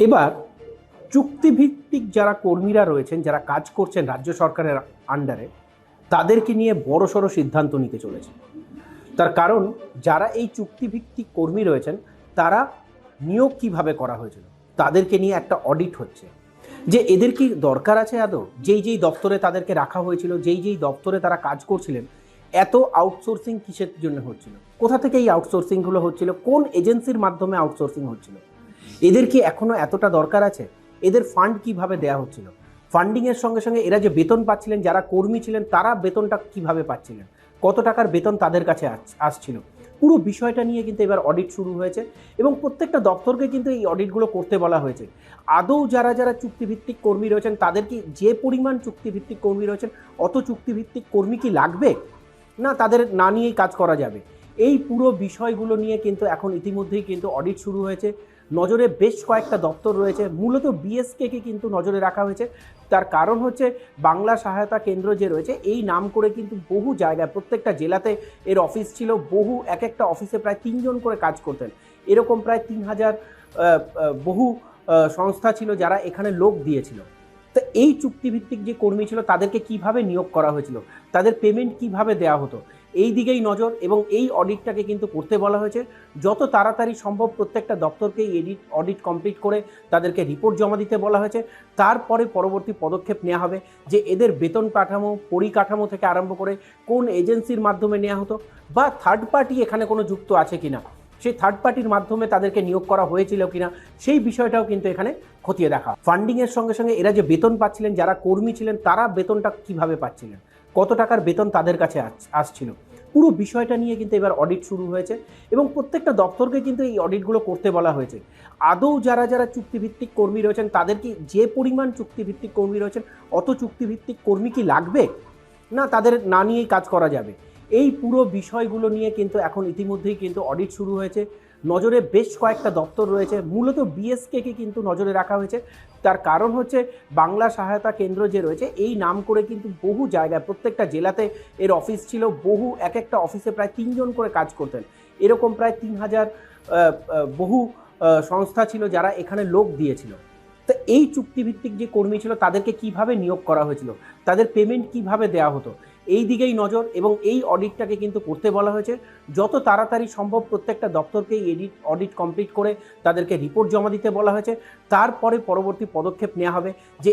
এবার চুক্তিভিত্তিক যারা কর্মীরা রয়েছেন, যারা কাজ করছেন রাজ্য সরকারের আন্ডারে, তাদেরকে নিয়ে বড়সড় সিদ্ধান্ত নিতে চলেছে। তার কারণ, যারা এই চুক্তিভিত্তিক কর্মী রয়েছেন তারা নিয়োগ কিভাবে করা হয়েছিল তাদেরকে নিয়ে একটা অডিট হচ্ছে, যে এদের কি দরকার আছে আদৌ। যেই যেই দপ্তরে তাদেরকে রাখা হয়েছিল, যেই যেই দপ্তরে তারা কাজ করছিলেন, এত আউটসোর্সিং কিসের জন্য হচ্ছিল, কোথা থেকে এই আউটসোর্সিংগুলো হচ্ছিল, কোন এজেন্সির মাধ্যমে আউটসোর্সিং হচ্ছিল, এদের কি এখনো এতটা দরকার আছে, এদের ফান্ড কিভাবে দেওয়া হচ্ছিল, ফান্ডিংয়ের সঙ্গে সঙ্গে এরা যে বেতন পাচ্ছিলেন, যারা কর্মী ছিলেন তারা বেতনটা কিভাবে পাচ্ছিলেন, কত টাকার বেতন তাদের কাছে আসছিল, পুরো বিষয়টা নিয়ে কিন্তু এবার অডিট শুরু হয়েছে এবং প্রত্যেকটা দপ্তরকে কিন্তু এই অডিটগুলো করতে বলা হয়েছে। আদৌ যারা যারা চুক্তিভিত্তিক কর্মী রয়েছেন, তাদের কি যে পরিমাণ চুক্তিভিত্তিক কর্মী রয়েছেন অত চুক্তিভিত্তিক কর্মী কি লাগবে, না তাদের না নিয়েই কাজ করা যাবে, এই পুরো বিষয়গুলো নিয়ে কিন্তু এখন ইতিমধ্যেই কিন্তু অডিট শুরু হয়েছে। নজরে বেশ কয়েকটা দপ্তর রয়েছে, মূলত বিএসকেকে কিন্তু নজরে রাখা হয়েছে। তার কারণ হচ্ছে, বাংলা সহায়তা কেন্দ্র যে রয়েছে এই নাম করে কিন্তু বহু জায়গায় প্রত্যেকটা জেলাতে এর অফিস ছিল, বহু এক একটা অফিসে প্রায় 3 জন করে কাজ করতেন, এরকম প্রায় 3000 বহু সংস্থা ছিল যারা এখানে লোক দিয়েছিল। তো এই চুক্তিভিত্তিক যে কর্মী ছিল তাদেরকে কিভাবে নিয়োগ করা হয়েছিল, তাদের পেমেন্ট কিভাবে দেওয়া হতো, এই দিকেই নজর এবং এই অডিটটাকে কিন্তু করতে বলা হয়েছে। যত তাড়াতাড়ি সম্ভব প্রত্যেকটা দপ্তরকেই অডিট কমপ্লিট করে তাদেরকে রিপোর্ট জমা দিতে বলা হয়েছে। তারপরে পরবর্তী পদক্ষেপ নেওয়া হবে যে এদের বেতন কাঠামো, পরিকাঠামো থেকে আরম্ভ করে কোন এজেন্সির মাধ্যমে নেওয়া হতো, বা থার্ড পার্টি এখানে কোনো যুক্ত আছে কিনা, সেই থার্ড পার্টির মাধ্যমে তাদেরকে নিয়োগ করা হয়েছিল কিনা, সেই বিষয়টাও কিন্তু এখানে খতিয়ে দেখা। ফান্ডিংয়ের সঙ্গে সঙ্গে এরা যে বেতন পাচ্ছিলেন, যারা কর্মী ছিলেন তারা বেতনটা কিভাবে পাচ্ছিলেন, কত টাকার বেতন তাদের কাছে আসছিল, পুরো বিষয়টা নিয়ে কিন্তু এবার অডিট শুরু হয়েছে এবং প্রত্যেকটা দপ্তরকে কিন্তু এই অডিটগুলো করতে বলা হয়েছে। আদৌ যারা যারা চুক্তিভিত্তিক কর্মী রয়েছেন, তাদের কি যে পরিমাণ চুক্তিভিত্তিক কর্মী রয়েছেন অত চুক্তিভিত্তিক কর্মী কি লাগবে, না তাদের না নিয়েই কাজ করা যাবে, এই পুরো বিষয়গুলো নিয়ে কিন্তু এখন ইতিমধ্যেই কিন্তু অডিট শুরু হয়েছে। নজরে বেশ কয়েকটা দপ্তর রয়েছে, মূলত বিএসকেকে কিন্তু নজরে রাখা হয়েছে। তার কারণ হচ্ছে, বাংলা সহায়তা কেন্দ্র যে রয়েছে এই নাম করে কিন্তু বহু জায়গায় প্রত্যেকটা জেলাতে এর অফিস ছিল, বহু এক একটা অফিসে প্রায় 3 জন করে কাজ করতেন, এরকম প্রায় 3000 বহু সংস্থা ছিল যারা এখানে লোক দিয়েছিল। তো এই চুক্তিভিত্তিক যে কর্মী ছিল তাদেরকে কিভাবে নিয়োগ করা হয়েছিল, তাদের পেমেন্ট কিভাবে দেওয়া হতো, এই দিকেই নজর এবং এই অডিটটাকে কিন্তু করতে বলা হয়েছে। যত তাড়াতাড়ি সম্ভব প্রত্যেকটা দপ্তরকেই অডিট কমপ্লিট করে তাদেরকে রিপোর্ট জমা দিতে বলা হয়েছে। তারপরে পরবর্তী পদক্ষেপ নেওয়া হবে যে